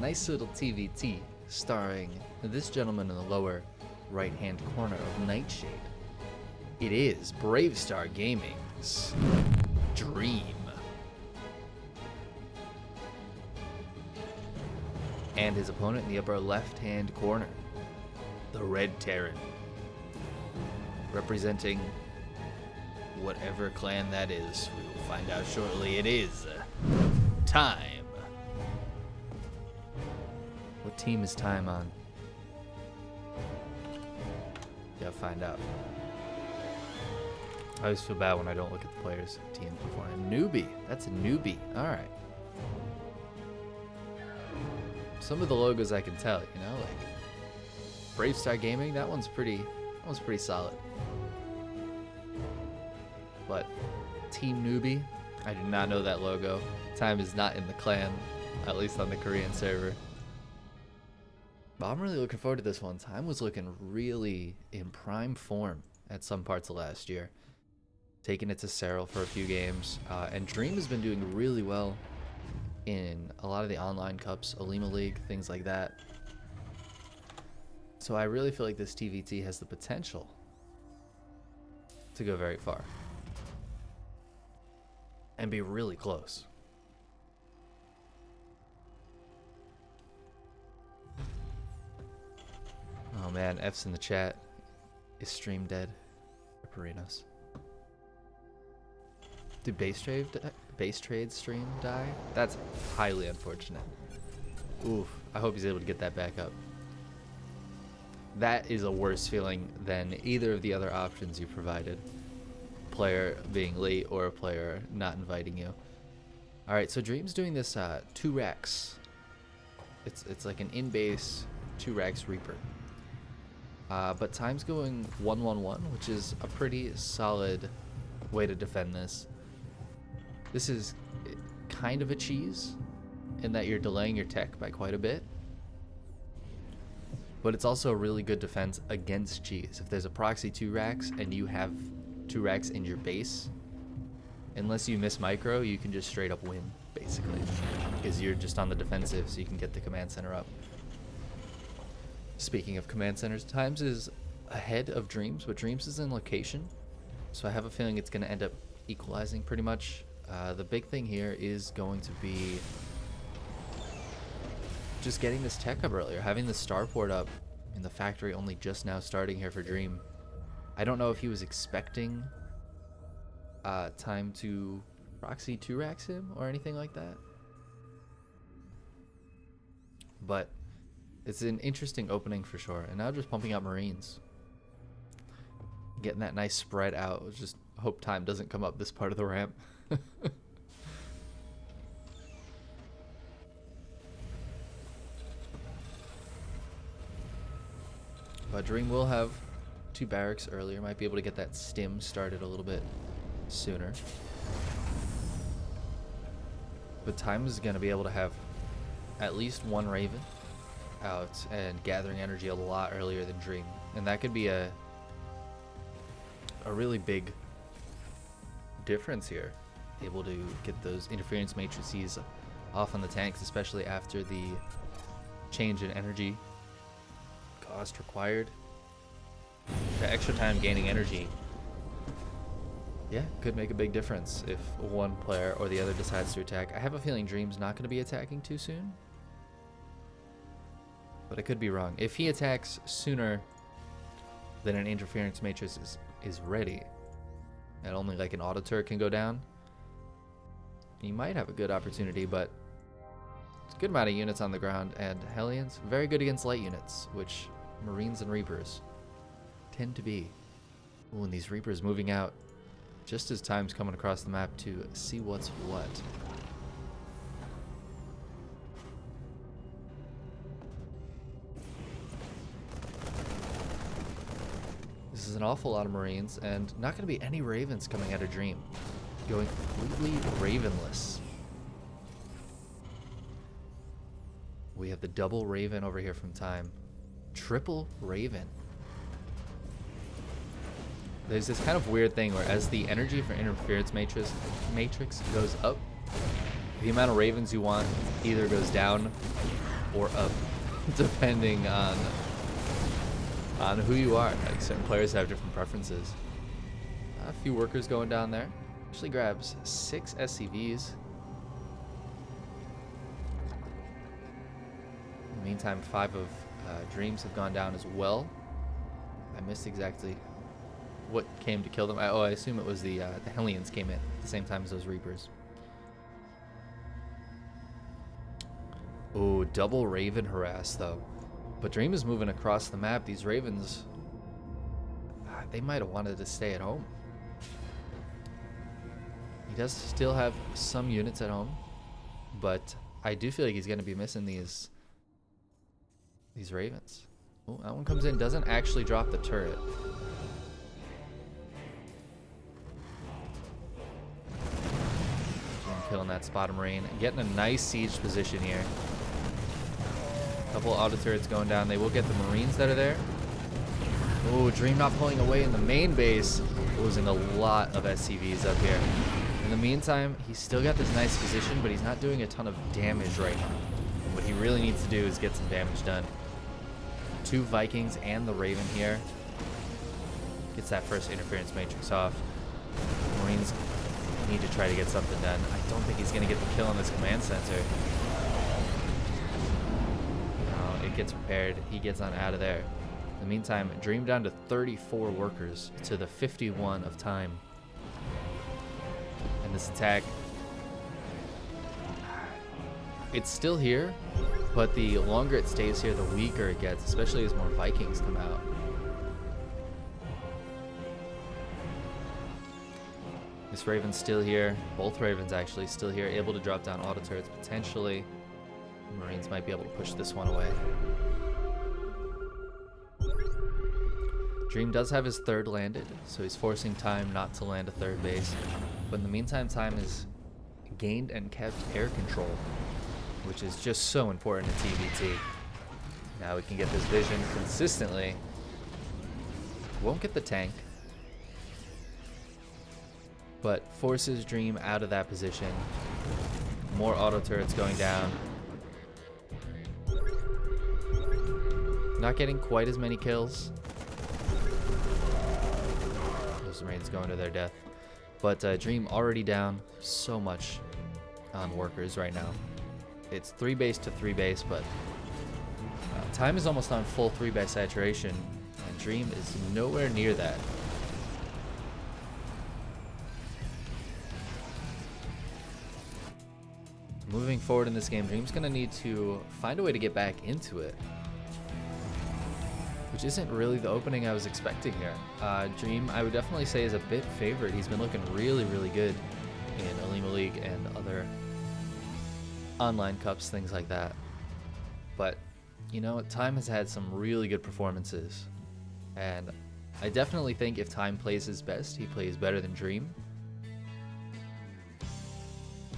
nice little TVT starring this gentleman in the lower right-hand corner of Nightshade. It is Bravestar Gaming's Dream. And his opponent in the upper left-hand corner, the Red Terran. Representing whatever clan that is, we will find out shortly. It is Time. What team is Time on? Gotta find out. I always feel bad when I don't look at the players' team before. A newbie. That's a newbie. All right. Some of the logos I can tell, you know, like Bravestar Gaming. That one's pretty solid. But Team Newbie, I do not know that logo. Time is not in the clan, at least on the Korean server. But I'm really looking forward to this one. Time was looking really in prime form at some parts of last year. Taking it to Serral for a few games. And Dream has been doing really well in a lot of the online cups, Alima League, things like that. So I really feel like this TVT has the potential to go very far. And be really close. Oh man, F's in the chat. Is stream dead? Riparinos. Did base trade stream die? That's highly unfortunate. Oof, I hope he's able to get that back up. That is a worse feeling than either of the other options you provided. Player being late or a player not inviting you. Alright, so Dream's doing this 2 racks. It's like an in-base 2 racks Reaper. But Time's going 1-1-1, which is a pretty solid way to defend this. This is kind of a cheese in that you're delaying your tech by quite a bit. But it's also a really good defense against cheese. If there's a proxy 2 racks and you have 2 racks in your base, unless you miss micro, you can just straight up win, basically. Because you're just on the defensive, so you can get the command center up. Speaking of command centers, Times is ahead of Dreams, but Dreams is in location. So I have a feeling it's going to end up equalizing pretty much. The big thing here is going to be just getting this tech up earlier, having the starport up in the factory only just now starting here for Dream. I don't know if he was expecting Time to proxy 2 racks him or anything like that. But it's an interesting opening for sure. And now just pumping out Marines. Getting that nice spread out. Just hope Time doesn't come up this part of the ramp. But Dream will have 2 barracks earlier. Might be able to get that stim started a little bit sooner. But Time is going to be able to have at least 1 Raven out and gathering energy a lot earlier than Dream. And that could be a really big difference here. Able to get those interference matrices off on the tanks, especially after the change in energy cost required. The extra time gaining energy, yeah, could make a big difference if one player or the other decides to attack. I have a feeling Dream's not going to be attacking too soon, but I could be wrong. If he attacks sooner than an interference matrix is ready, and only like an auto turret can go down, he might have a good opportunity. But it's a good amount of units on the ground, and Hellions very good against light units, which Marines and Reapers tend to be. Ooh, and these Reapers moving out just as Time's coming across the map to see what's what. This is an awful lot of Marines, and not going to be any Ravens coming out of Dream. Going completely Ravenless. We have the double Raven over here from Time. Triple Raven. There's this kind of weird thing where as the energy for interference matrix goes up, the amount of Ravens you want either goes down or up, depending on who you are. Like certain players have different preferences. A few workers going down there. Actually grabs 6 SCVs. In the meantime, 5 of Dreams have gone down as well. I missed exactly what came to kill them. I assume it was the Hellions came in at the same time as those Reapers. Oh, double Raven harass though. But Dream is moving across the map. These Ravens, they might have wanted to stay at home. He does still have some units at home, but I do feel like he's going to be missing these Ravens. Oh, that one comes in, doesn't actually drop the turret. Killing that Spotter Marine. Getting a nice siege position here. Couple auto turrets going down. They will get the Marines that are there. Oh, Dream not pulling away in the main base. Losing a lot of SCVs up here. In the meantime, he's still got this nice position, but he's not doing a ton of damage right now. What he really needs to do is get some damage done. 2 Vikings and the Raven here. Gets that first interference matrix off. Marines need to try to get something done. I don't think he's going to get the kill on this command center. No, it gets repaired. He gets on out of there. In the meantime, Dream down to 34 workers to the 51 of Time. And this attack, it's still here, but the longer it stays here, the weaker it gets, especially as more Vikings come out. This Raven's still here. Both Ravens actually still here, able to drop down auto turrets potentially. Marines might be able to push this one away. Dream does have his 3rd landed, so he's forcing Time not to land a 3rd base. But in the meantime, Time has gained and kept air control, which is just so important in TVT. Now we can get this vision consistently. Won't get the tank, but forces Dream out of that position. More auto turrets going down. Not getting quite as many kills. Those Marines going to their death. But Dream already down so much on workers right now. It's 3 base to 3 base, but Time is almost on full 3 base saturation, and Dream is nowhere near that. Moving forward in this game, Dream's going to need to find a way to get back into it, which isn't really the opening I was expecting here. Dream, I would definitely say, is a bit favored. He's been looking really, really good in Alima League and other online cups, things like that. But, you know, Time has had some really good performances, and I definitely think if Time plays his best, he plays better than Dream.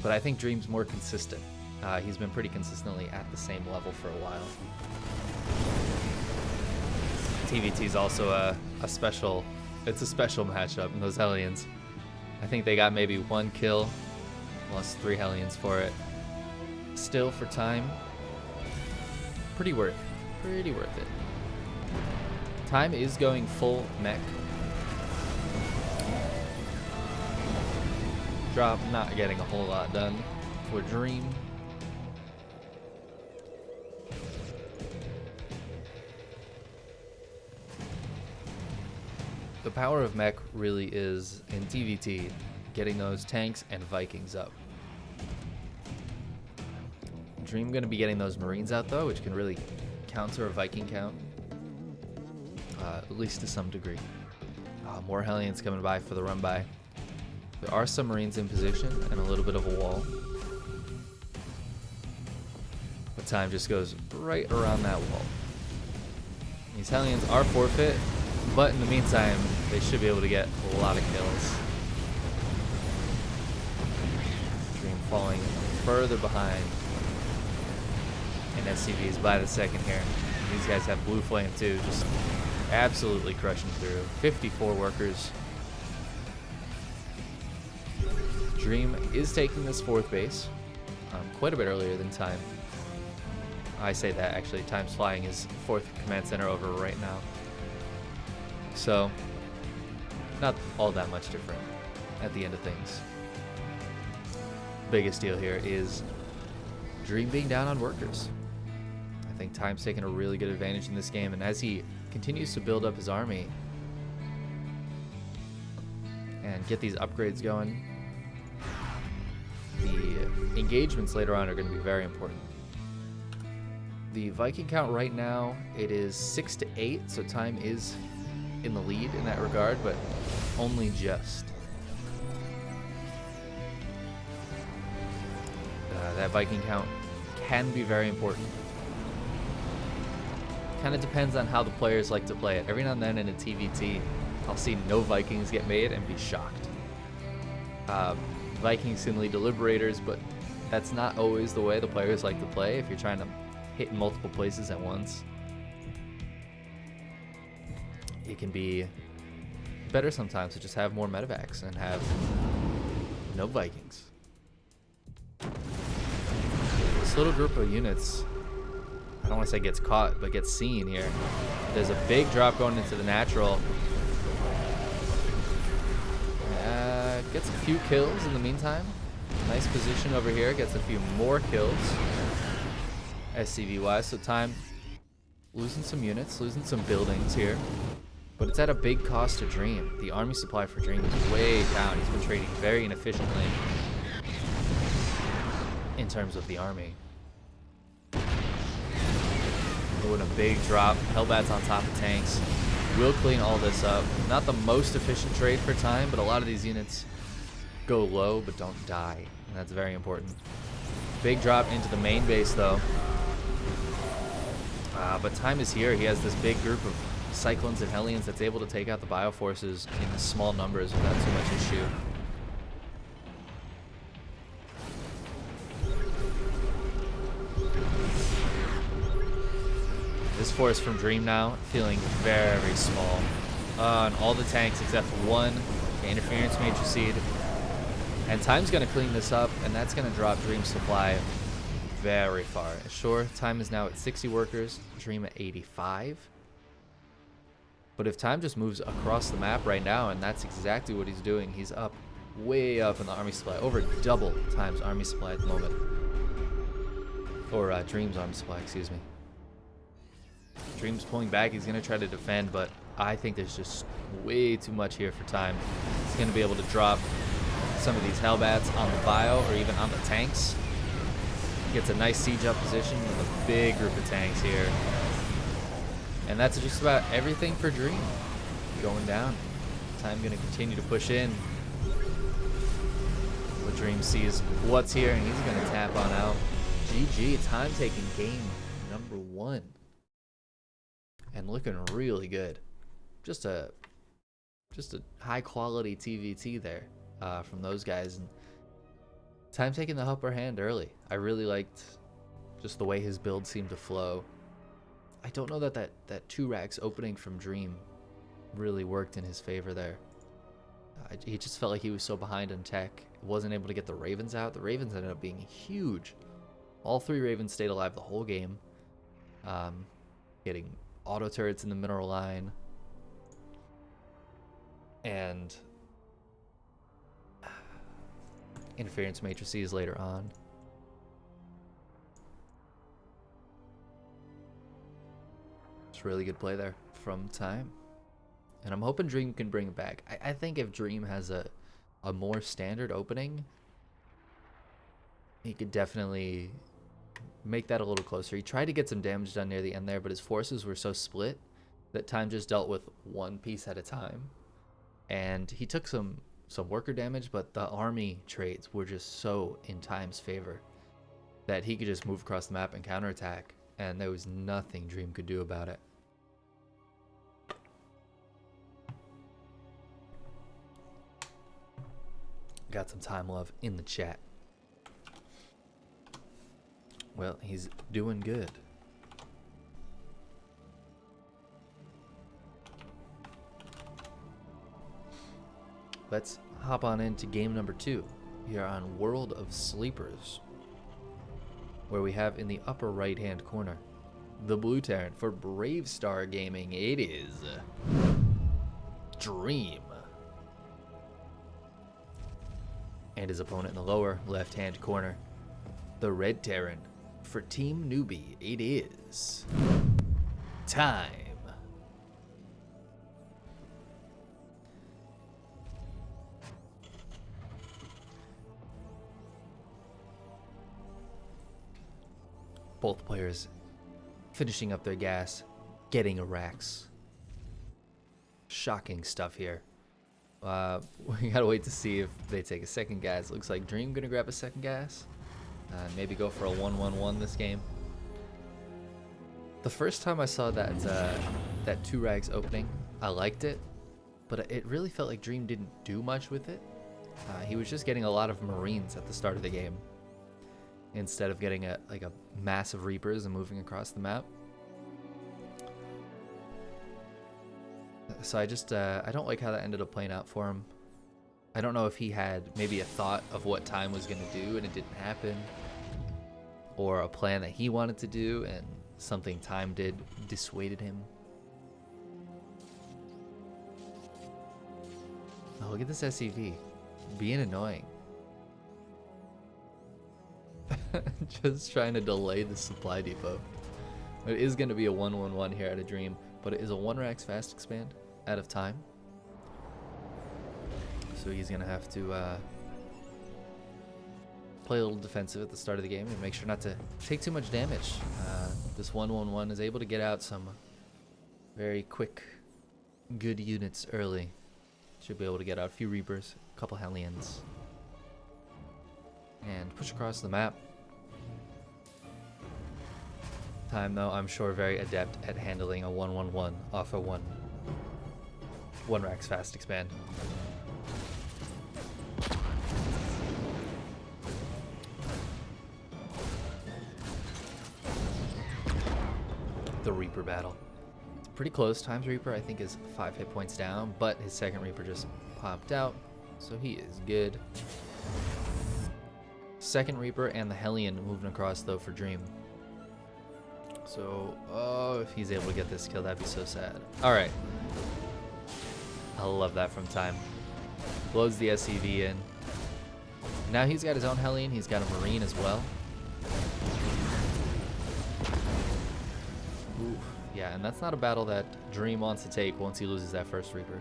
But I think Dream's more consistent. He's been pretty consistently at the same level for a while. TVT is also a special matchup in those Hellions. I think they got maybe 1 kill, lost 3 Hellions for it. Still, for Time, pretty worth it. Time is going full mech. Drop not getting a whole lot done for Dream. The power of mech really is in TVT, getting those tanks and Vikings up. Dream going to be getting those Marines out though, which can really counter a Viking count, at least to some degree. More Hellions coming by for the run by. There are some Marines in position and a little bit of a wall. But Time just goes right around that wall. These Hellions are forfeit, but in the meantime, they should be able to get a lot of kills. Dream falling further behind in SCVs by the second here. And these guys have Blue Flame too, just absolutely crushing through. 54 workers. Dream is taking this 4th base quite a bit earlier than Time. I say that actually. Time's flying his 4th command center over right now. So, not all that much different at the end of things. Biggest deal here is Dream being down on workers. I think Time's taken a really good advantage in this game, and as he continues to build up his army and get these upgrades going, the engagements later on are going to be very important. The Viking count right now, it is 6 to 8, so Time is in the lead in that regard, but only just. That Viking count can be very important. Kind of depends on how the players like to play it. Every now and then in a TVT, I'll see no Vikings get made and be shocked. Vikings can lead to Liberators, but that's not always the way the players like to play if you're trying to hit in multiple places at once. It can be better sometimes to just have more medevacs and have no Vikings. This little group of units, I don't want to say gets caught, but gets seen here. There's a big drop going into the natural. Gets a few kills in the meantime. Nice position over here. Gets a few more kills. SCV wise, so Time losing some units, losing some buildings here. But it's at a big cost to Dream. The army supply for Dream is way down. He's been trading very inefficiently in terms of the army. Doing a big drop. Hellbats on top of tanks. Will clean all this up. Not the most efficient trade for Time, but a lot of these units go low but don't die. And that's very important. Big drop into the main base though. But Time is here. He has this big group of Cyclones and Hellions that's able to take out the Bioforces in small numbers without too much issue. This force from Dream now feeling very small. And all the tanks except for one, the interference matricide. And Time's going to clean this up, and that's going to drop Dream's supply very far. Sure, Time is now at 60 workers, Dream at 85. But if Time just moves across the map right now, and that's exactly what he's doing, he's up, way up in the army supply, over double Time's army supply at the moment. Or Dream's army supply, excuse me. Dream's pulling back, he's going to try to defend, but I think there's just way too much here for Time. He's going to be able to drop some of these Hellbats on the bio or even on the tanks. Gets a nice siege up position with a big group of tanks here. And that's just about everything for Dream. Going down. Time going to continue to push in. But Dream sees what's here and he's going to tap on out. GG, Time taking game number 1. And looking really good. Just a high quality TVT there from those guys. And Time taking the upper hand early. I really liked just the way his build seemed to flow. I don't know that 2 racks opening from Dream really worked in his favor there. He just felt like he was so behind in tech. Wasn't able to get the Ravens out. The Ravens ended up being huge. All 3 Ravens stayed alive the whole game. Getting auto turrets in the mineral line. And interference matrices later on. It's really good play there from Time. And I'm hoping Dream can bring it back. I think if Dream has a more standard opening, he could definitely make that a little closer. He tried to get some damage done near the end there, but his forces were so split that Time just dealt with one piece at a time. And he took some worker damage, but the army trades were just so in Time's favor that he could just move across the map and counterattack, and there was nothing Dream could do about it. Got some Time love in the chat. Well, he's doing good. Let's hop on into game number 2 here on World of Sleepers. where we have in the upper right-hand corner the blue Terran. For Brave Star Gaming, it is Dream. And his opponent in the lower left-hand corner, the red Terran. For Team Newbie, it is Time. Both players finishing up their gas, getting Iraqs. Shocking stuff here. We gotta wait to see if they take a second gas. Looks like Dream gonna grab a second gas. Maybe go for a 1-1-1 this game. The first time I saw that 2 rags opening, I liked it, but it really felt like Dream didn't do much with it. He was just getting a lot of Marines at the start of the game, instead of getting a massive Reapers and moving across the map. So I don't like how that ended up playing out for him. I don't know if he had maybe a thought of what Time was going to do and it didn't happen, or a plan that he wanted to do and something Time did dissuaded him. Oh, look at this SCV being annoying. Just trying to delay the supply depot. It is going to be a 1-1-1 here at a Dream, but it is a 1 racks fast expand out of Time. So he's going to have to play a little defensive at the start of the game and make sure not to take too much damage. This 1-1-1 is able to get out some very quick, good units early. Should be able to get out a few Reapers, a couple Hellions, and push across the map. Time, though, I'm sure very adept at handling a 1-1-1 off a 1 racks fast expand. The Reaper battle. It's pretty close. Time's Reaper, I think, is 5 hit points down, but his second Reaper just popped out, so he is good. Second Reaper and the Hellion moving across, though, for Dream. So, oh, if he's able to get this kill, that'd be so sad. Alright. I love that from Time. Blows the SCV in. Now he's got his own Hellion. He's got a Marine as well. Ooh, yeah, and that's not a battle that Dream wants to take once he loses that first Reaper.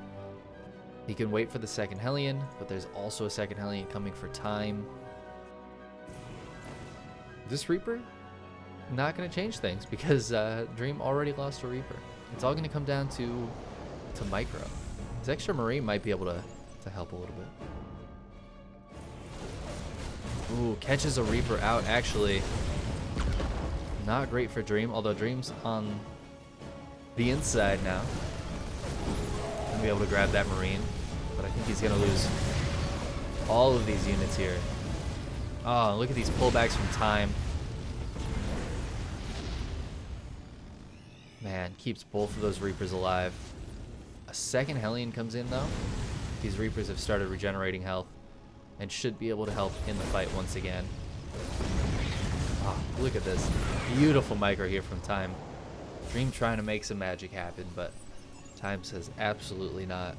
He can wait for the second Hellion, but there's also a second Hellion coming for Time. This Reaper, not going to change things because Dream already lost a Reaper. It's all going to come down to micro. His extra Marine might be able to help a little bit. Ooh, catches a Reaper out, actually. Not great for Dream, although Dream's on the inside now. Gonna be able to grab that Marine, but I think he's gonna lose all of these units here. Oh, look at these pullbacks from Time. Man, keeps both of those Reapers alive. A second Hellion comes in, though. These Reapers have started regenerating health and should be able to help in the fight once again. Oh, look at this. Beautiful micro here from Time. Dream trying to make some magic happen, but Time says absolutely not.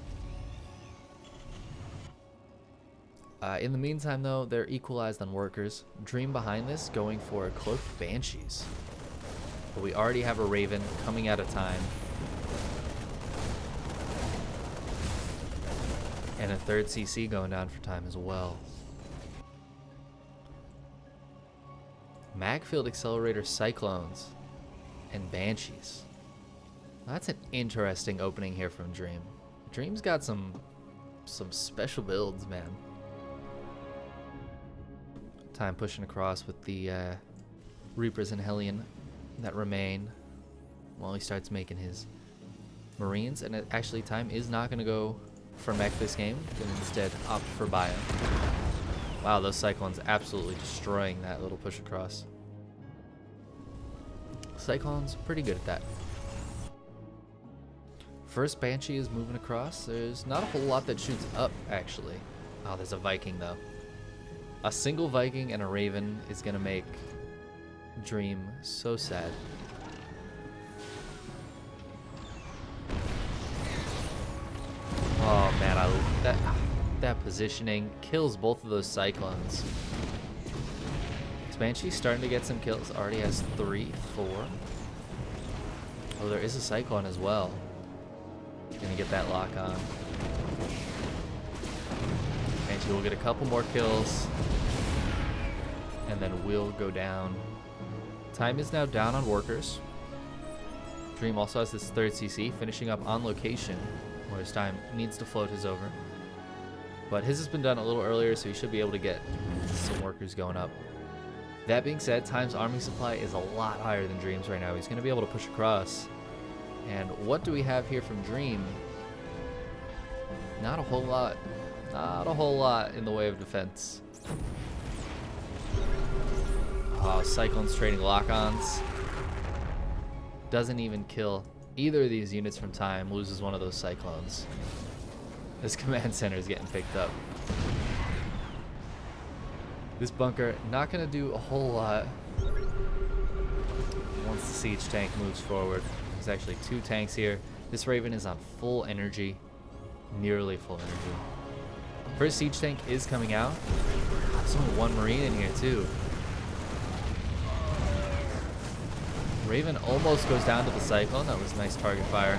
In the meantime, though, they're equalized on workers. Dream behind this going for Cloaked Banshees. But we already have a Raven coming out of Time. And a third CC going down for Time as well. Magfield Accelerator Cyclones and Banshees. That's an interesting opening here from Dream. Dream's got some special builds, man. Time pushing across with the Reapers and Hellion that remain while he starts making his Marines. And actually, Time is not going to go for mech this game, and instead opt for bio. Wow, those Cyclones absolutely destroying that little push across. Cyclones pretty good at that. First Banshee is moving across. There's not a whole lot that shoots up, actually. Oh, there's a Viking, though. A single Viking and a Raven is going to make Dream so sad. Oh man, that positioning kills both of those Cyclones. Banshee's starting to get some kills. Already has 3, 4. Oh, there is a Cyclone as well. Gonna get that lock on. Banshee will get a couple more kills. And then we'll go down. Time is now down on workers. Dream also has this 3rd CC, finishing up on location, where his time needs to float his over. But his has been done a little earlier, so he should be able to get some workers going up. That being said, Time's arming supply is a lot higher than Dream's right now. He's going to be able to push across. And what do we have here from Dream? Not a whole lot. Not a whole lot in the way of defense. Oh, Cyclone's trading lock-ons. Doesn't even kill either of these units from Time. Loses one of those Cyclones. This command center is getting picked up. This bunker not going to do a whole lot once the siege tank moves forward. There's actually 2 tanks here. This Raven is on full energy, nearly full energy. First siege tank is coming out. There's only 1 Marine in here too. Raven almost goes down to the Cyclone. That was nice target fire,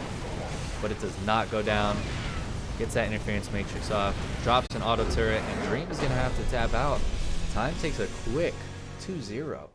but it does not go down. Gets that interference matrix off, drops an auto turret, and Dream is going to have to tap out. Time takes a quick 2-0.